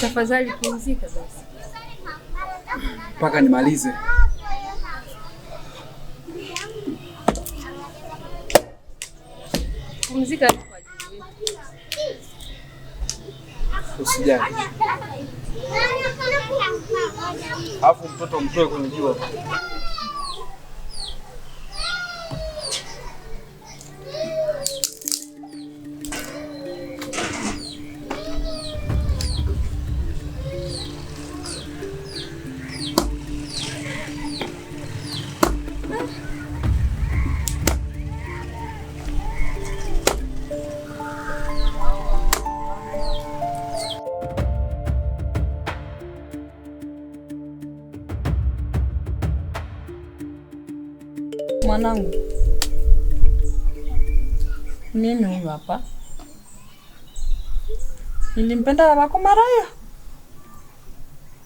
Tafadhali pumzika basi. Mpaka nimalize. Pumzika kwa ajili yetu. Usijali. Alafu mtoto mtoe kwenye jua. Mwanangu, mimi huyu hapa. Nilimpenda babako mara hiyo.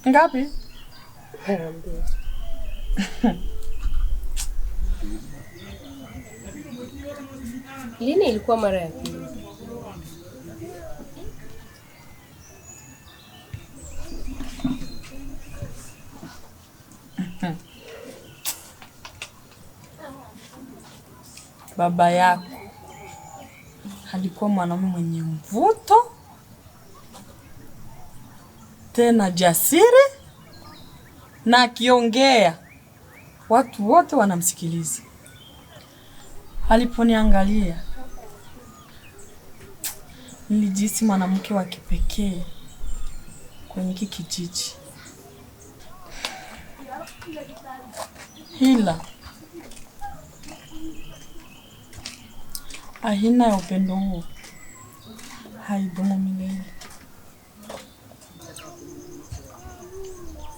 Ngapi? Lini ilikuwa mara ya pili? Baba yako alikuwa mwanaume mwenye mvuto, tena jasiri, na akiongea watu wote wanamsikiliza. Aliponiangalia nilijihisi mwanamke wa kipekee kwenye kijiji. Ila aina ya upendo huo haidumu milele.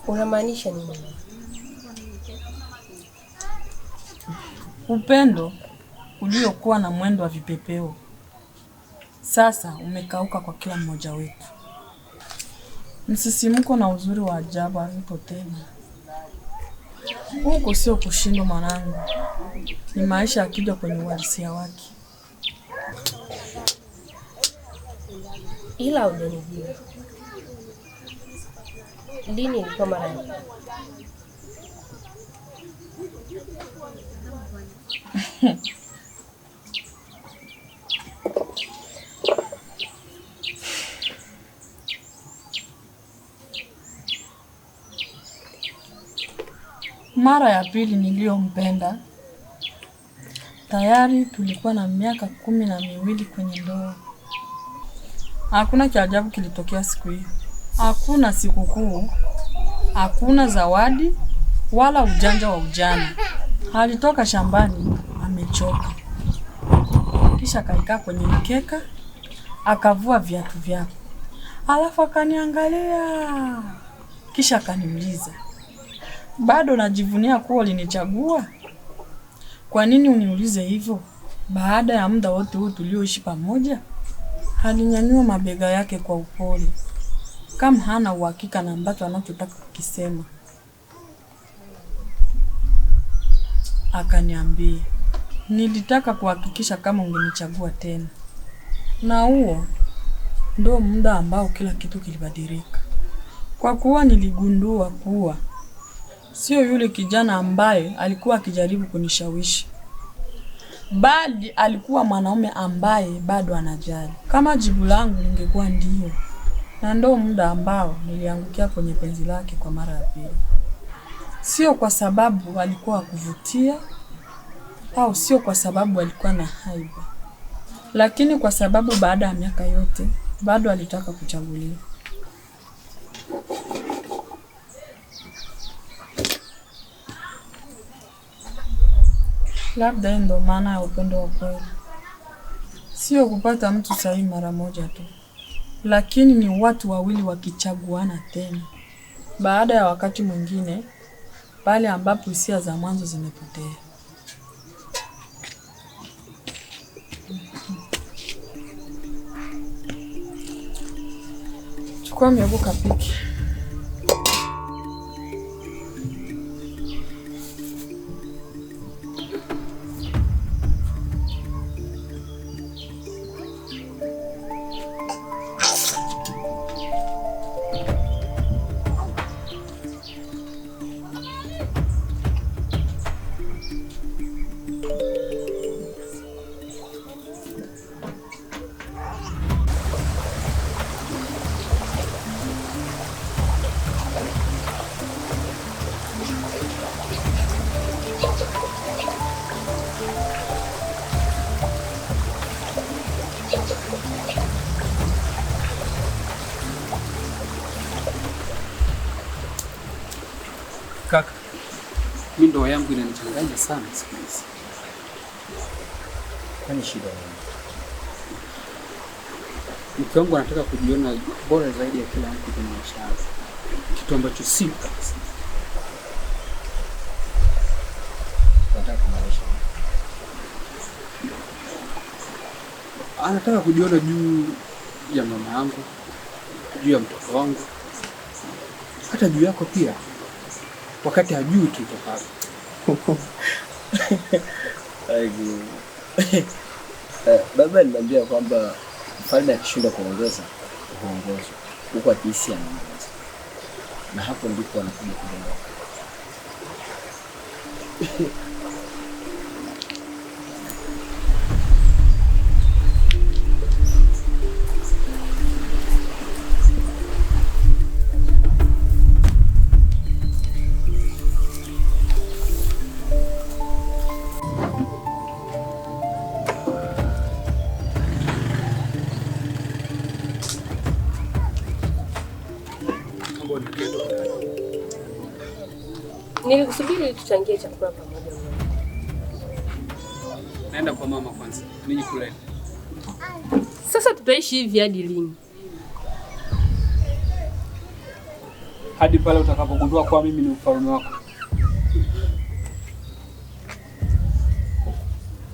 Unamaanisha nini? Upendo uliokuwa na mwendo wa vipepeo sasa umekauka kwa kila mmoja wetu. Msisimko na uzuri wa ajabu havipo tena. Huko sio kushindwa mwanangu, ni maisha yakija kwenye uhalisia wake. Ila hujanijua. Lini ilikuwa mara ya pili? Mara ya pili niliyompenda, tayari tulikuwa na miaka 12 kwenye ndoa. Hakuna cha ajabu kilitokea siku hiyo. Hakuna sikukuu, hakuna zawadi, wala ujanja wa ujana. Alitoka shambani amechoka, kisha akaikaa kwenye mkeka, akavua viatu vyake, alafu akaniangalia, kisha akaniuliza, bado najivunia kuwa ulinichagua? Kwa nini uniulize hivyo baada ya muda wote huu tulioishi pamoja? Alinyanyua mabega yake kwa upole, kama hana uhakika na ambacho anachotaka kukisema. Akaniambia, nilitaka kuhakikisha kama ungenichagua tena. Na huo ndio muda ambao kila kitu kilibadilika. Kwa kuwa niligundua kuwa sio yule kijana ambaye alikuwa akijaribu kunishawishi, bali alikuwa mwanaume ambaye bado anajali. Kama jibu langu lingekuwa ndio, na ndio muda ambao niliangukia kwenye penzi lake kwa mara ya pili. Sio kwa sababu alikuwa kuvutia, au sio kwa sababu alikuwa na haiba, lakini kwa sababu baada ya miaka yote bado alitaka kuchaguliwa. Labda ndio maana ya upendo wa kweli. Sio kupata mtu sahihi mara moja tu, lakini ni watu wawili wakichaguana tena baada ya wakati mwingine, pale ambapo hisia za mwanzo zimepotea. Chukua miogo kapiki. Kaka, mimi ndoa yangu inanichanganya sana siku hizi. Kwani shida nini? Mke wangu anataka kujiona bora zaidi ya kila mtu kwenye maisha yangu, kitu ambacho si kabisa. Nataka kumaanisha Anataka kujiona juu ya mama yangu, juu ya mtoto wangu, hata juu yako pia, wakati hajui tulitoka. Baba aliniambia kwamba mfalme akishindwa kuongoza huongozwa, huko akihisi anaongoza, na hapo ndipo anakuja kudondoka. Nilikusubiri ili tuchangie chakula pamoja. Naenda kwa mama kwanza, nije kuleni. Sasa tutaishi hivi hadi lini? Hadi pale utakapogundua kwa mimi ni ufalme wako.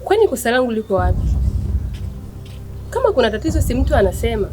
Kwani kosa langu liko wapi? Kama kuna tatizo si mtu anasema.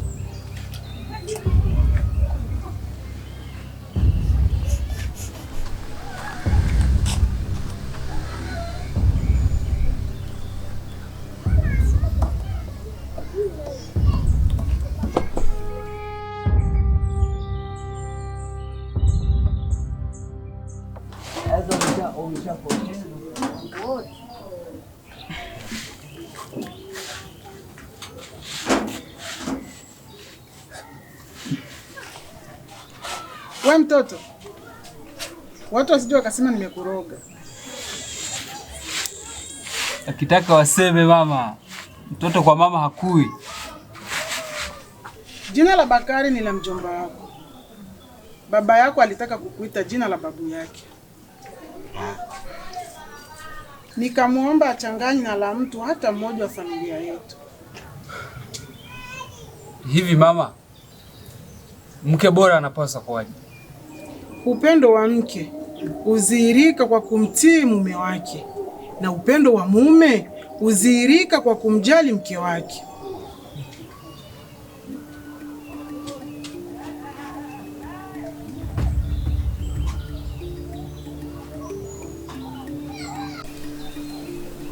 We mtoto, watu wasije wakasema nimekuroga. Akitaka waseme mama, mtoto kwa mama hakui. Jina la Bakari ni la mjomba wako. Baba yako alitaka kukuita jina la babu yake. Nikamwomba achanganye na la mtu hata mmoja wa familia yetu. Hivi mama, mke bora anapaswa kuwaje? Upendo wa mke udhihirika kwa kumtii mume wake, na upendo wa mume udhihirika kwa kumjali mke wake.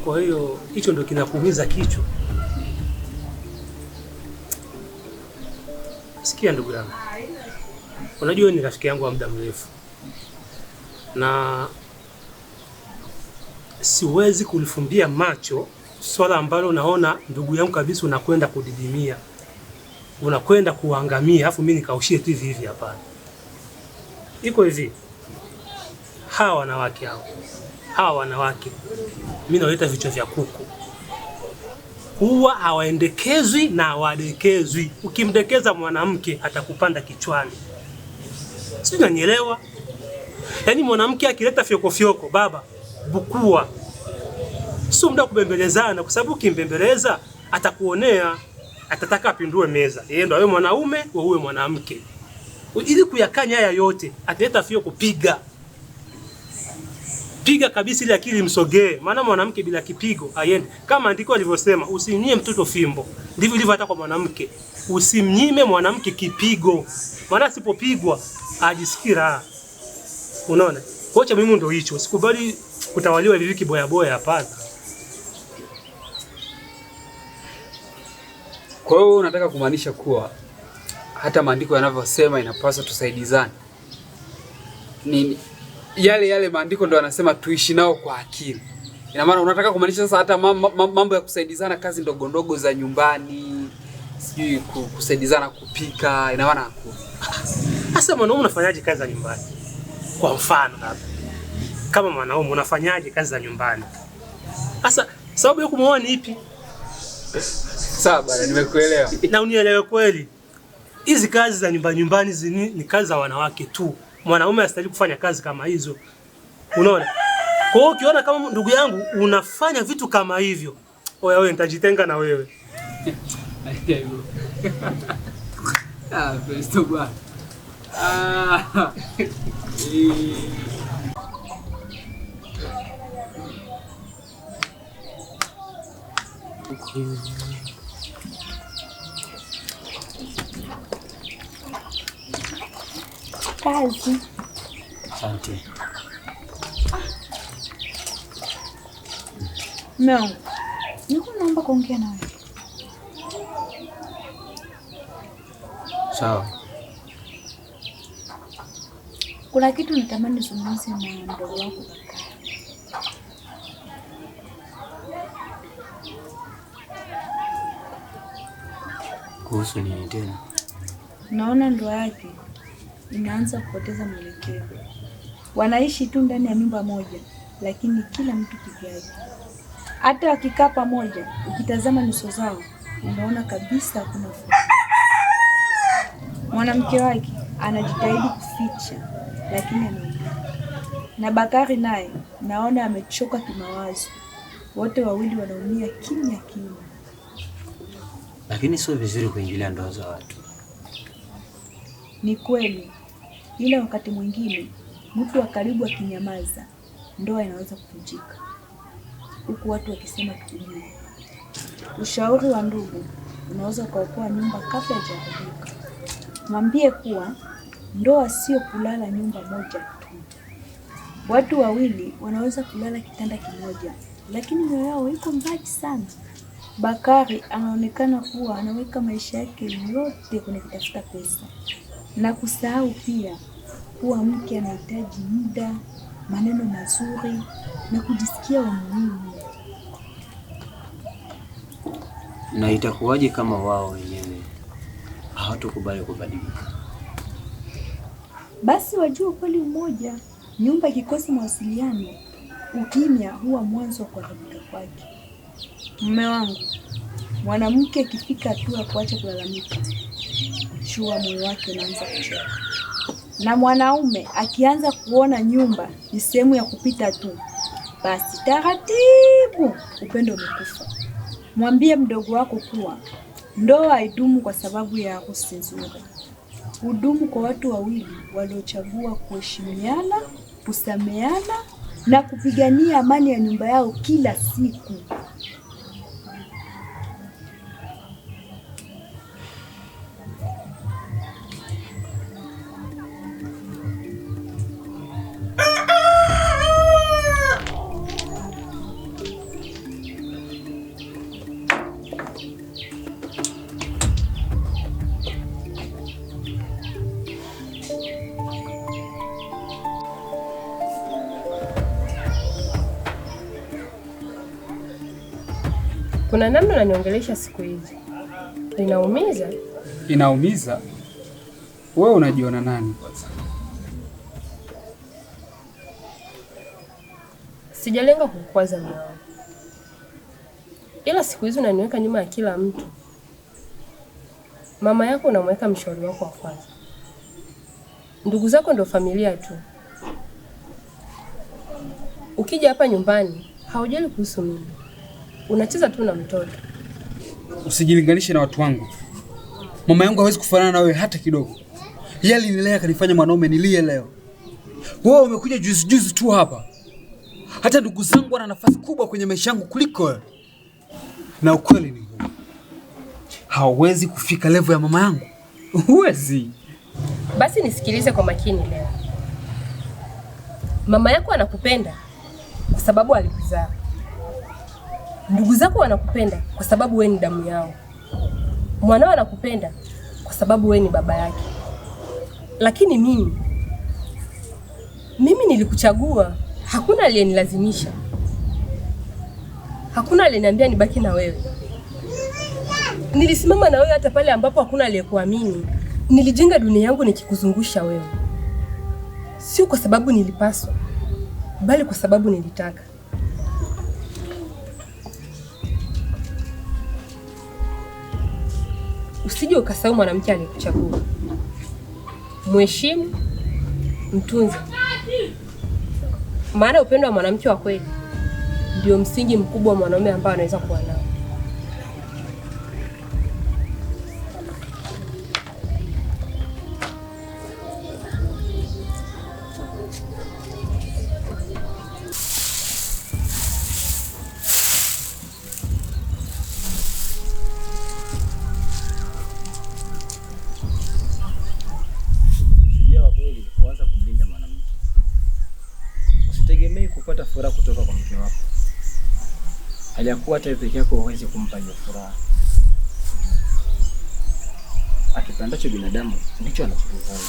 Kwa hiyo hicho ndio kinakuumiza kichwa. Sikia ndugu yangu, unajua ni rafiki yangu wa muda mrefu, na siwezi kulifumbia macho swala ambalo naona ndugu yangu kabisa unakwenda kudidimia, unakwenda kuangamia, afu mimi nikaushie tu hivi hivi. Hapana, iko hivi, hawa wanawake mimi nawaita vichwa vya kuku, huwa hawaendekezwi na hawadekezwi. Ukimdekeza mwanamke atakupanda kichwani, sio? Unanielewa? Yaani mwanamke akileta fyoko baba bukua, sio muda kubembelezana, kwa sababu ukimbembeleza atakuonea, atataka apindue meza. Yeye ndo awe mwanaume, wewe uwe mwanamke. Ili kuyakanya haya yote ataleta fyoko, piga kabisa ili akili msogee, maana mwanamke bila kipigo haiendi. Kama andiko alivyosema, usimnyime mtoto fimbo, ndivyo ilivyo hata kwa mwanamke. Usimnyime mwanamke kipigo, maana asipopigwa ajisikii raha. Unaona? Kocha mimi ndio hicho, sikubali kutawaliwa hivi kiboya boya, hapana. Kwa hiyo unataka kumaanisha kuwa hata maandiko yanavyosema inapaswa tusaidizane? Nini? Yale maandiko ndo yanasema tuishi nao kwa akili. Ina maana unataka kumaanisha sasa hata mambo ya kusaidizana kazi ndogo ndogo za nyumbani, sijui kusaidizana kupika, ina maana sasa mwanaume unafanyaje kazi za nyumbani? Kwa mfano labda kama mwanaume unafanyaje kazi za nyumbani? Sasa sababu ya kumuoa ni ipi? Sawa bana, nimekuelewa. Na unielewe kweli. Hizi kazi za nyumbani ni kazi za wanawake tu. Mwanaume hastahili kufanya kazi kama hizo. Unaona? Kwa hiyo ukiona kama ndugu yangu unafanya vitu kama hivyo, wewe nitajitenga na wewe. Festo bwana. Kazi. Asante. No. Niko naomba kuongea na wewe. Sawa. Kuna kitu natamani nizungumze na mdogo wako. Kuhusu nini tena? Naona ndoa yake inaanza kupoteza mwelekeo. Wanaishi tu ndani ya nyumba moja, lakini kila mtu kivyake. Hata wakikaa pamoja, ukitazama nyuso zao, unaona kabisa hakuna furaha. Mwanamke wake anajitahidi kuficha, lakini anaumia. Na Bakari naye naona amechoka kimawazo. Wote wawili wanaumia kimya kimya. Lakini sio vizuri kuingilia ndoa za watu. Ni kweli, ila wakati mwingine mtu wa karibu akinyamaza, ndoa inaweza kuvunjika, huku watu wakisema tukijua. Ushauri wa ndugu unaweza kuokoa nyumba kabla haijaharibika. Mwambie kuwa ndoa sio kulala nyumba moja tu. Watu wawili wanaweza kulala kitanda kimoja, lakini mioyo yao iko mbali sana. Bakari anaonekana kuwa anaweka maisha yake yote kwenye kutafuta pesa na kusahau pia kuwa mke anahitaji muda, maneno mazuri na kujisikia umuhimu. Na itakuwaje kama wao wenyewe hawatakubali kubadilika? Basi wajue ukweli mmoja, nyumba ikikosa mawasiliano, ukimya huwa mwanzo wa kuharibika kwake. Mume wangu, mwanamke akifika hatua kuacha kulalamika, jua moyo wake unaanza kuchoka. Na mwanaume akianza kuona nyumba ni sehemu ya kupita tu, basi taratibu upendo umekufa. Mwambie mdogo wako kuwa ndoa haidumu kwa sababu ya harusi nzuri. Hudumu kwa watu wawili waliochagua kuheshimiana, kusameana na kupigania amani ya nyumba yao kila siku. Kuna namna unaniongelesha siku hizi. Inaumiza? Inaumiza? Wewe unajiona nani kwanza? Sijalenga kukwaza mwanao. Ila siku hizi unaniweka nyuma ya kila mtu. Mama yako unamweka mshauri wako wa kwanza. Ndugu zako ndio familia tu. Ukija hapa nyumbani, haujali kuhusu mimi. Unacheza tu na mtoto. Usijilinganishe na watu wangu. Mama yangu hawezi kufanana na wewe hata kidogo. Yeye alinilea kanifanya mwanaume nilie leo. Wewe umekuja juzi tu hapa. Hata ndugu zangu wana nafasi kubwa kwenye maisha yangu kuliko wewe. Na ukweli ni huu. Hawezi kufika level ya mama yangu. Huwezi. Basi nisikilize kwa makini leo. Mama yako anakupenda kwa sababu alikuzaa. Ndugu zako wanakupenda kwa sababu wewe ni damu yao. Mwanao anakupenda kwa sababu wewe ni baba yake. Lakini mimi nilikuchagua, hakuna aliyenilazimisha. Hakuna aliniambia nibaki na wewe. Nilisimama na wewe hata pale ambapo hakuna aliyekuamini. Nilijenga dunia yangu nikikuzungusha wewe. Sio kwa sababu nilipaswa, bali kwa sababu nilitaka. Usije ukasahau mwanamke aliyekuchagua. Mheshimu, mtunze. Maana upendo wa mwanamke wa kweli ndio msingi mkubwa wa mwanaume ambaye anaweza kuwa nao. Kupata furaha kutoka kwa mke wako, aliyakuwa hata peke yako huwezi kumpa hiyo furaha. Akipandacho binadamu ndicho anachokifanya.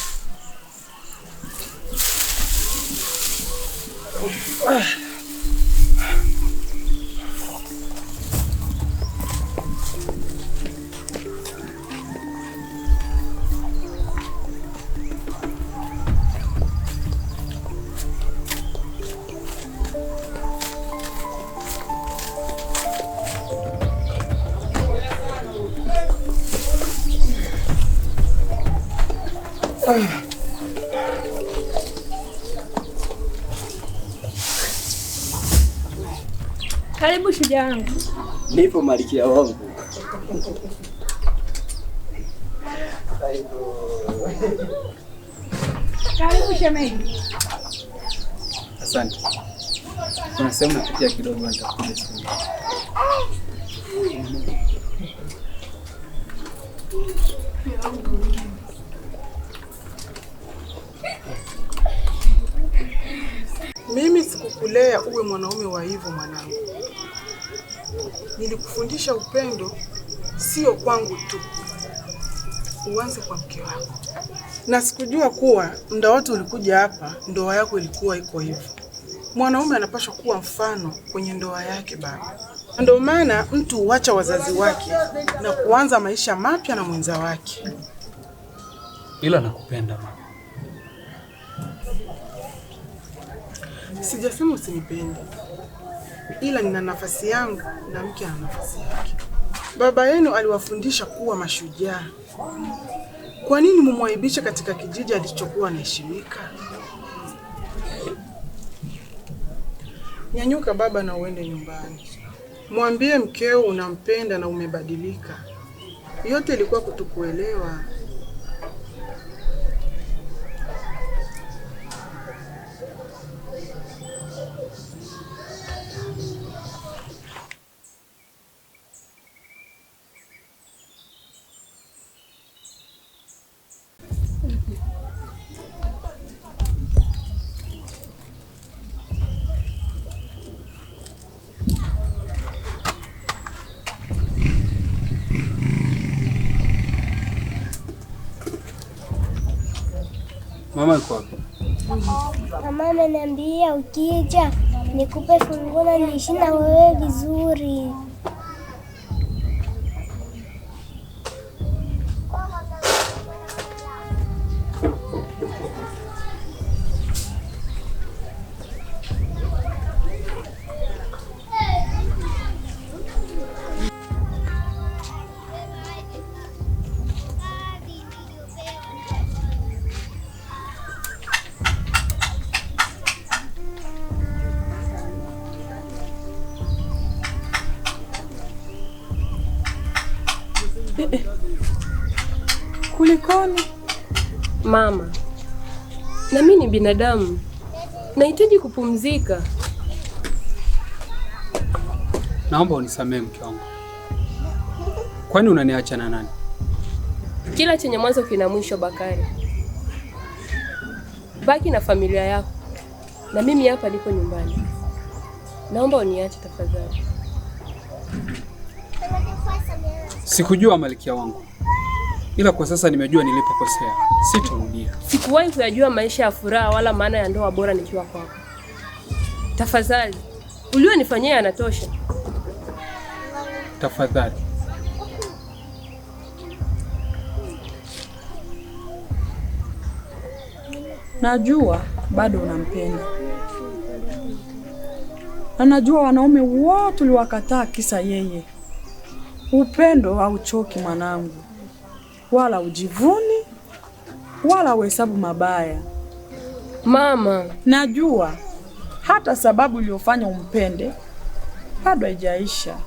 Karibu shujaa wangu. Nipo malkia wangu. Karibu shemeji. Asante. Kuna sehemu napitia kidogo nitakuja siku. Mimi sikukulea uwe mwanaume wa hivyo mwanangu. Nilikufundisha upendo sio kwangu tu, uanze kwa mke wako. Na sikujua kuwa muda wote ulikuja hapa ndoa yako ilikuwa iko hivyo. Mwanaume anapaswa kuwa mfano kwenye ndoa yake baba. Ndio maana mtu huacha wazazi wake na kuanza maisha mapya na mwenza wake. Ila nakupenda mama. Sijasema usinipende, ila nina nafasi yangu na mke ana nafasi yake. Baba yenu aliwafundisha kuwa mashujaa. Kwa nini mumwaibisha katika kijiji alichokuwa anaheshimika? Nyanyuka baba na uende nyumbani. Mwambie mkeo unampenda na umebadilika. Yote ilikuwa kutokuelewa. Mama yuko wapi? Mama ameniambia ukija nikupe funguo na niishi na wewe vizuri. Kulikoni? Mama, na mimi ni binadamu, nahitaji kupumzika. Naomba unisamehe mke wangu. Kwani unaniacha na nani? Kila chenye mwanzo kina mwisho, Bakari. Baki na familia yako, na mimi hapa niko nyumbani. Naomba uniache tafadhali. Sikujua malkia wangu, ila kwa sasa nimejua nilipokosea. Sitarudia. Sikuwahi kuyajua maisha ya furaha wala maana ya ndoa bora nikiwa kwako. Tafadhali, ulionifanyia yanatosha. tafadhali. Najua bado unampenda. Na najua wanaume wote uliwakataa kisa yeye. Upendo hauchoki mwanangu. Wala ujivuni, wala uhesabu mabaya. Mama, najua hata sababu iliyofanya umpende bado haijaisha.